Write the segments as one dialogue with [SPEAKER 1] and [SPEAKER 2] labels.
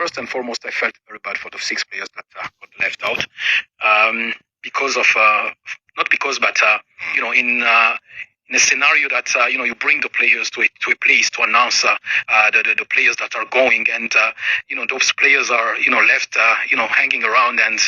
[SPEAKER 1] first and foremost, I felt very bad for the 6 players that got left out, because of not because, but in a scenario that you bring the players to a place to announce the players that are going, and those players are left hanging around, and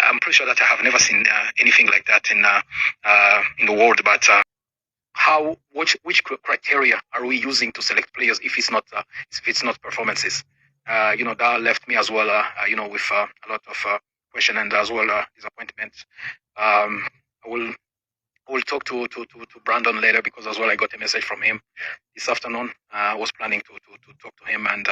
[SPEAKER 1] I'm pretty sure that I have never seen anything like that in the world. But which criteria are we using to select players if it's not performances? That left me as well with a lot of question and as well disappointment. I will talk to Brandon later, because as well I got a message from him this afternoon. I was planning to talk to him and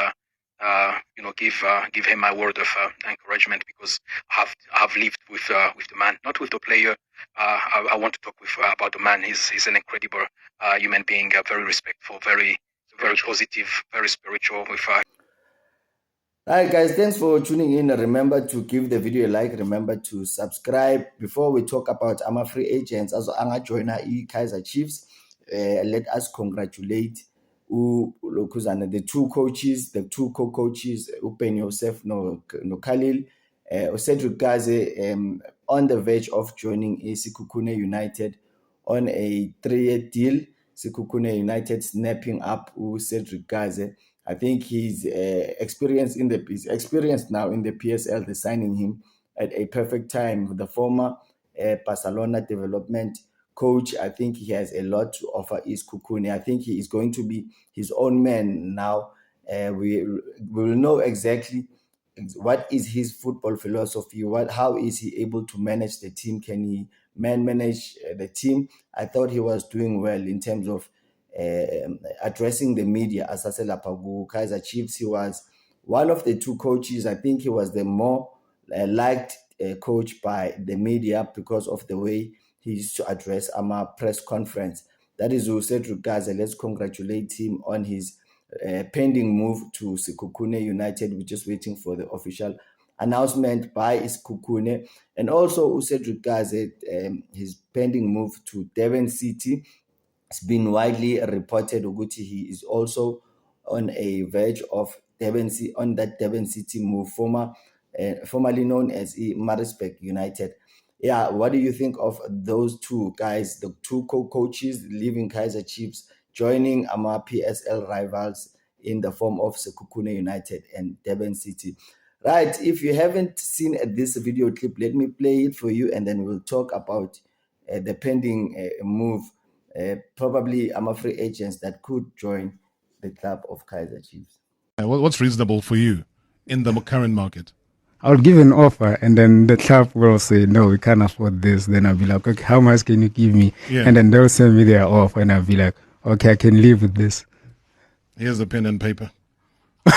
[SPEAKER 1] give him my word of encouragement, because I have lived with the man, not with the player. I want to talk about the man. He's an incredible human being, very respectful, very positive, very spiritual.
[SPEAKER 2] Alright guys, thanks for tuning in. Remember to give the video a like, remember to subscribe. Before we talk about our free agents, also anga joiner Kaizer Chiefs, let us congratulate the two coaches, the two co-coaches, Upen Yosef no Khalil, Cedric Gaze, on the verge of joining Sekhukhune United on a 3-year deal. Sekhukhune United snapping up Cedric Gaze. I think he's experienced now in the PSL. They're signing him at a perfect time. The former Barcelona development coach, I think he has a lot to offer Sekhukhune. I think he is going to be his own man now. We will know exactly what is his football philosophy. How is he able to manage the team? Can he manage the team? I thought he was doing well in terms of addressing the media. As I said, Kaizer Chiefs, he was one of the two coaches. I think he was the more liked coach by the media because of the way he used to address our press conference. That is Cedric Gaze. Let's congratulate him on his pending move to Sekhukhune United. We're just waiting for the official announcement by Sekhukhune. And also Cedric Gaze, his pending move to Durban City. It's been widely reported that he is also on a verge of Durban City move, formerly known as Maritzburg United. Yeah, what do you think of those two guys, the two co-coaches leaving Kaizer Chiefs, joining our PSL rivals in the form of Sekhukhune United and Durban City? Right, if you haven't seen this video clip, let me play it for you, and then we'll talk about the pending move. Probably free agents that could join the club of Kaizer Chiefs.
[SPEAKER 3] What's reasonable for you in the current market?
[SPEAKER 4] I'll give an offer, and then the club will say, no, we can't afford this. Then I'll be like, okay, how much can you give me? Yeah. And then they'll send me their offer, and I'll be like, okay, I can live with this.
[SPEAKER 3] Here's the pen and paper. Do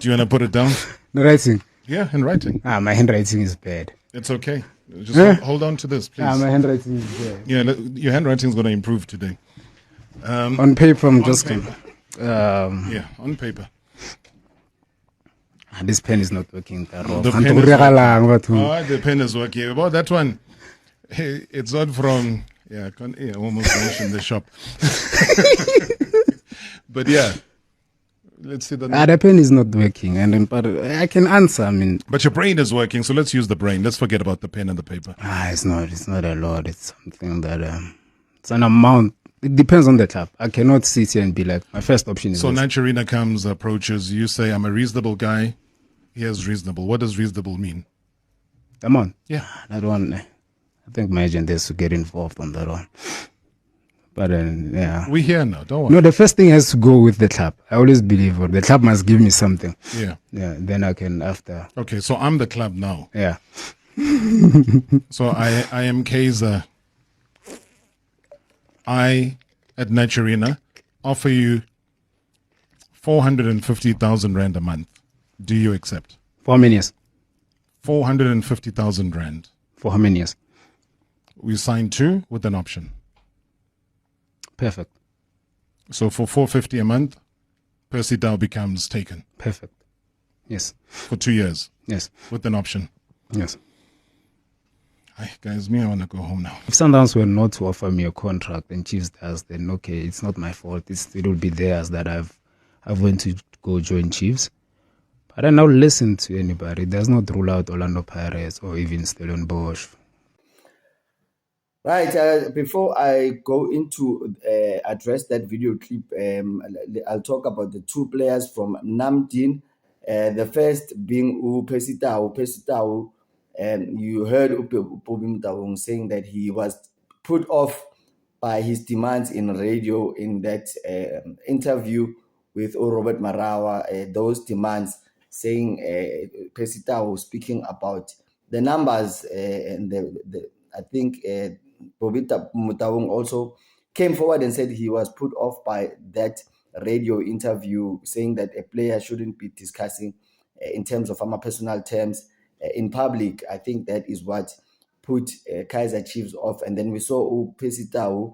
[SPEAKER 3] you want to put it down?
[SPEAKER 4] The writing?
[SPEAKER 3] Yeah, handwriting.
[SPEAKER 4] My handwriting is bad.
[SPEAKER 3] It's okay. Just hold on to this, please.
[SPEAKER 4] My handwriting is bad.
[SPEAKER 3] Yeah, your handwriting is going to improve today.
[SPEAKER 4] On paper, I'm just
[SPEAKER 3] going. On paper.
[SPEAKER 4] This pen is not working that well.
[SPEAKER 3] The pen is working. About that one, it's not from. I almost mentioned the shop. But yeah. Let's see the
[SPEAKER 4] pen is not working, but I can answer.
[SPEAKER 3] But your brain is working, so let's use the brain. Let's forget about the pen and the paper.
[SPEAKER 4] It's not a lot. It's something that it's an amount. It depends on the club. I cannot sit here and be like, my first option is.
[SPEAKER 3] So Naturina comes, approaches. You say, I'm a reasonable guy. Here's reasonable. What does reasonable mean?
[SPEAKER 4] Amount.
[SPEAKER 3] Yeah,
[SPEAKER 4] that one. I think my agent has to get involved on that one. But yeah,
[SPEAKER 3] we're here now. Don't worry.
[SPEAKER 4] No, the first thing has to go with the club. I always believe the club must give me something.
[SPEAKER 3] Yeah.
[SPEAKER 4] Then I can after.
[SPEAKER 3] Okay, so I'm the club now.
[SPEAKER 4] Yeah.
[SPEAKER 3] So I am Kaizer. I at Naturina offer you 450,000 rand a month. Do you accept?
[SPEAKER 4] For how many years?
[SPEAKER 3] 450,000 rand.
[SPEAKER 4] For how many years?
[SPEAKER 3] We signed 2 with an option.
[SPEAKER 4] Perfect.
[SPEAKER 3] So for 450 a month, Percy Tau becomes taken.
[SPEAKER 4] Perfect. Yes.
[SPEAKER 3] For 2 years.
[SPEAKER 4] Yes.
[SPEAKER 3] With an option.
[SPEAKER 4] Yes.
[SPEAKER 3] Hi guys, I want to go home now.
[SPEAKER 4] If Sundowns were not to offer me a contract and Chiefs does, then okay, it's not my fault. It will be theirs that I've went to go join Chiefs. I don't know, listen to anybody. It does not rule out Orlando Pirates or even Stellenbosch.
[SPEAKER 2] Right, before I go into address that video clip, I'll talk about the two players from Namdin. The first being Pesitao. Pesitao, you heard Upobi Mutawong saying that he was put off by his demands in radio in that interview with Robert Marawa. Those demands saying Pesitao speaking about the numbers and I think Bobita Mutawong also came forward and said he was put off by that radio interview, saying that a player shouldn't be discussing in terms of personal terms in public. I think that is what put Kaizer Chiefs off. And then we saw Pesitao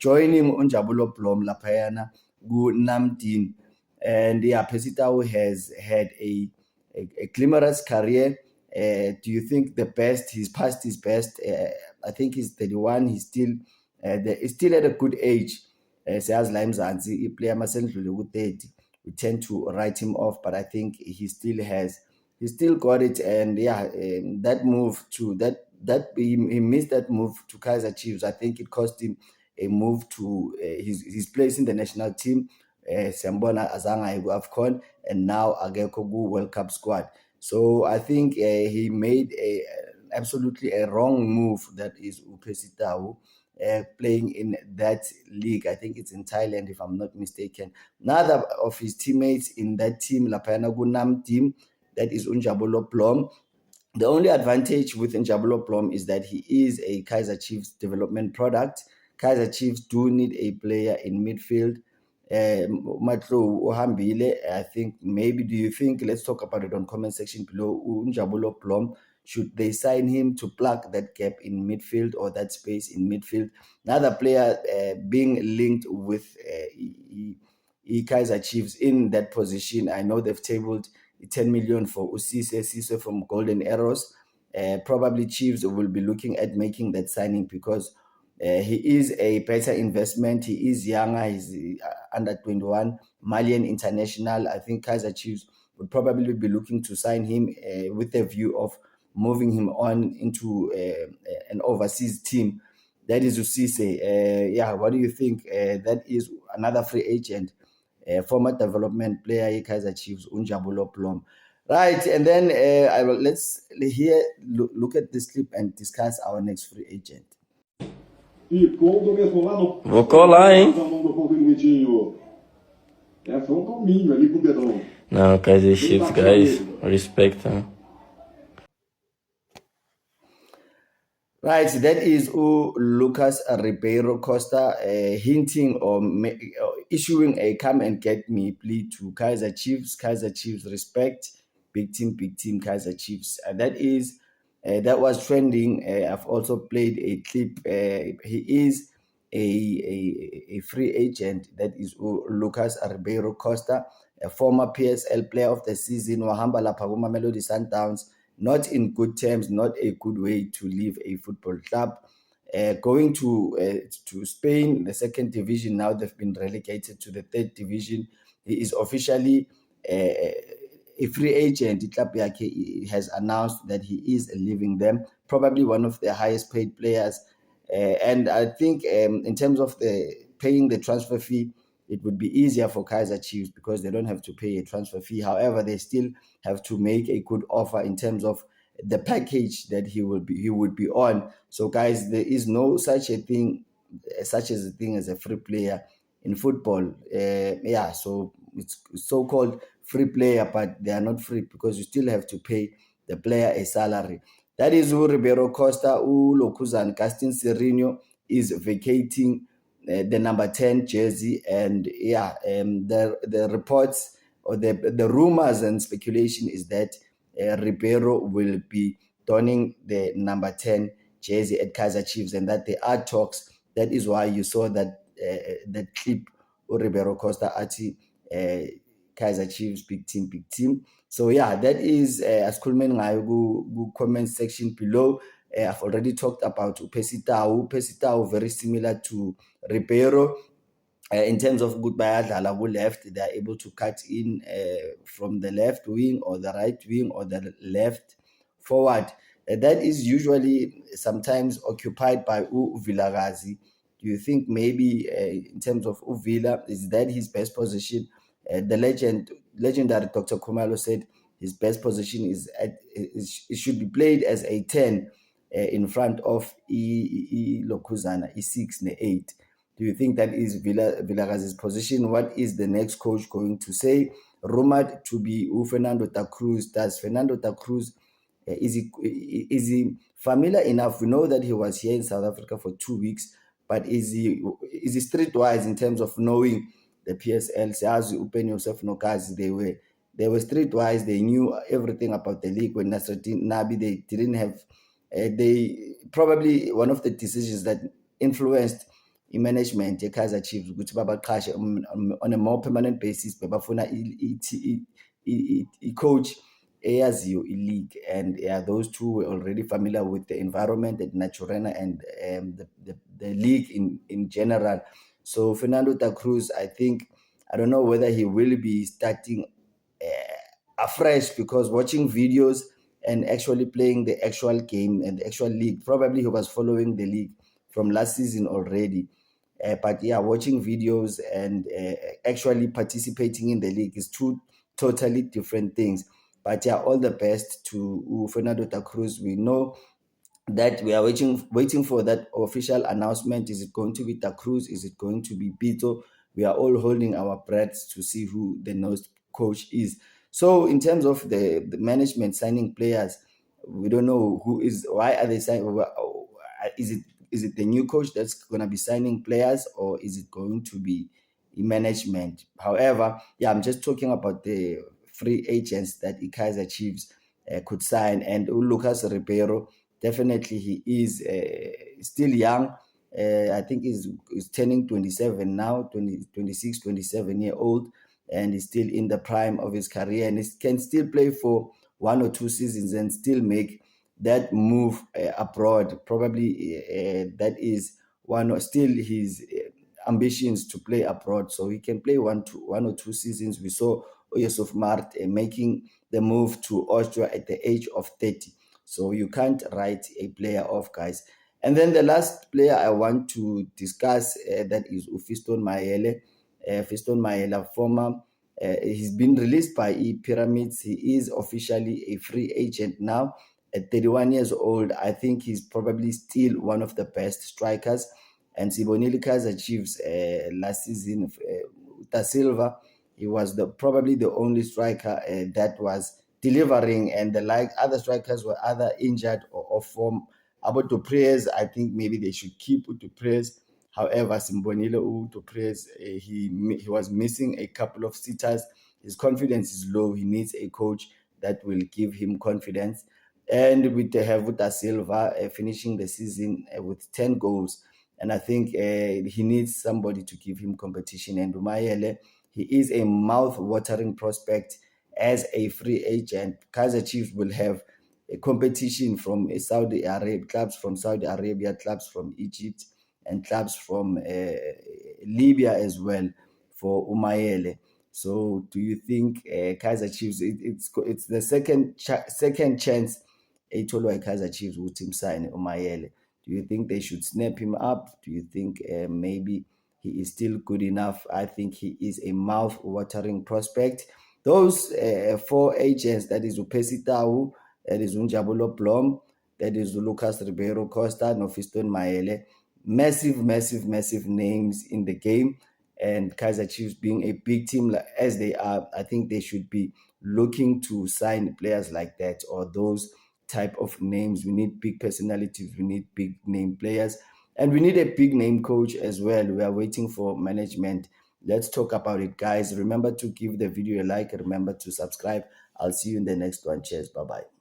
[SPEAKER 2] joining Unjabulo Blom Lapayana, Gu Namdin. And yeah, Pesitao has had a glamorous career. Do you think he's past his best? I think he's 31. He's still at a good age. Says Lime Zanzi, player with 30. We tend to write him off, but I think he still got it. And yeah, that move to he missed that move to Kaizer Chiefs. I think it cost him a move to his place in the national team. Sambona Azanga AFCON, and now Agekogu World Cup squad. So I think he made absolutely a wrong move. That is Pesitao playing in that league. I think it's in Thailand, if I'm not mistaken. Another of his teammates in that team, Lapayana Gunam team, that is Unjabulo Blom. The only advantage with Unjabulo Blom is that he is a Kaizer Chiefs development product. Kaizer Chiefs do need a player in midfield. Matlo Ohambile, I think maybe, do you think, let's talk about it on comment section below, Unjabulo Blom, should they sign him to plug that gap in midfield or that space in midfield? Another player being linked with Kaizer Chiefs in that position. I know they've tabled 10 million for Usise from Golden Arrows. Probably Chiefs will be looking at making that signing because he is a better investment. He is younger. He's under 21, Malian international. I think Kaizer Chiefs would probably be looking to sign him with a view of moving him on into an overseas team. That is Usise. Yeah, what do you think? That is another free agent, former development player, Kaizer Chiefs, Unjabulo Blom. Right, and then let's look at this clip and discuss our next free agent.
[SPEAKER 5] Vou colar, hein? Não, Kaizer Chiefs, guys, respect, huh?
[SPEAKER 2] Right, that is Lucas Ribeiro Costa hinting or issuing a come and get me plea to Kaizer Chiefs. Kaizer Chiefs respect, big team, Kaizer Chiefs. That was trending. I've also played a clip. He is a free agent. That is Lucas Ribeiro Costa, a former PSL player of the season, Wahamba Lapaguma Melody Sundowns. Not in good terms, not a good way to leave a football club. Going to Spain, the second division, now they've been relegated to the third division. He is officially a free agent. The club has announced that he is leaving them, probably one of the highest paid players. And I think in terms of paying the transfer fee, it would be easier for Kaizer Chiefs because they don't have to pay a transfer fee. However, they still have to make a good offer in terms of the package that he would be on. So, guys, there is no such a thing as a free player in football. So it's so-called free player, but they are not free because you still have to pay the player a salary. That is Ribeiro Costa. Lokuzan Gaston Serino is vacating the number 10 jersey, and the reports or the rumors and speculation is that Ribeiro will be donning the number 10 jersey at Kaizer Chiefs, and that there are talks. That is why you saw that clip of Ribeiro Costa at Kaizer Chiefs, big team. So yeah, that is as Kulmen Ngayo comment section below. I've already talked about Pesitao, very similar to Ribeiro. in terms of good bayadlala left, they are able to cut in from the left wing or the right wing or the left forward. That is usually sometimes occupied by Vilakazi. Do you think maybe in terms of Uvila, is that his best position? The legendary Dr. Khumalo said his best position is it should be played as a 10 in front of Lokuzana, E6 and 8. Do you think that is Vilakazi's position? What is the next coach going to say? Rumored to be Fernando da Cruz. Does Fernando da Cruz, is he familiar enough? We know that he was here in South Africa for 2 weeks, but is he streetwise in terms of knowing the PSL? As Upen Yosef Nokazi, they were streetwise. They knew everything about the league. When Nasruddin Nabi, they didn't have. They probably one of the decisions that influenced management Kaizer Chiefs ukuthi babaqashe on a more permanent basis bebafuna coach eyaziyo league, and those two were already familiar with the environment at Naturena and the league in general. So Fernando da Cruz, I don't know whether he will be starting afresh, because watching videos and actually playing the actual game and the actual league, probably he was following the league from last season already. But watching videos and actually participating in the league is two totally different things. But all the best to Fernando da Cruz. We know that we are waiting for that official announcement. Is it going to be da Cruz? Is it going to be Pito? We are all holding our breaths to see who the next coach is. So in terms of the management signing players, we don't know who is. Why are they signing? Is it the new coach that's going to be signing players, or is it going to be management? However, I'm just talking about the free agents that Kaizer Chiefs could sign. And Lucas Ribeiro, definitely he is still young. I think he's turning 27 now, 26, 27 year old, and he's still in the prime of his career, and he can still play for 1 or 2 seasons and still make that move abroad. Probably that is one of still his ambitions to play abroad, so he can play 1 or 2 seasons. We saw Yusuf Mart making the move to Austria at the age of 30. So you can't write a player off, guys. And then the last player I want to discuss that is Fiston Mayele. Fiston Mayele, former. He's been released by Pyramids. He is officially a free agent now. At 31 years old, I think he's probably still one of the best strikers. And Sibonile Kaizer Chiefs last season, Da Silva, he was probably the only striker that was delivering, and the other strikers were either injured or off form. About Duprez, I think maybe they should keep Duprez. However, Simbonile Duprez, he was missing a couple of sitters. His confidence is low. He needs a coach that will give him confidence. And with Da Silva finishing the season with 10 goals, and I think he needs somebody to give him competition. And Mayele, he is a mouth-watering prospect as a free agent. Kaizer Chiefs will have a competition from Saudi Arabia, clubs from Saudi Arabia, clubs from Egypt, and clubs from Libya as well for Umayele. So do you think Kaizer Chiefs, it's the second chance Etolwa Kaizer Chiefs would team sign Umayele? Do you think they should snap him up? Do you think maybe he is still good enough? I think he is a mouth-watering prospect. Those 4 agents, that is Upesi Tau, that is Unjabulo Blom, that is Lucas Ribeiro Costa, Fiston Mayele, massive names in the game. And Kaizer Chiefs being a big team as they are, I think they should be looking to sign players like that, or those type of names. We need big personalities, we need big name players, and we need a big name coach as well. We are waiting for management. Let's talk about it, guys. Remember to give the video a like, remember to subscribe. I'll see you in the next one. Cheers, bye-bye.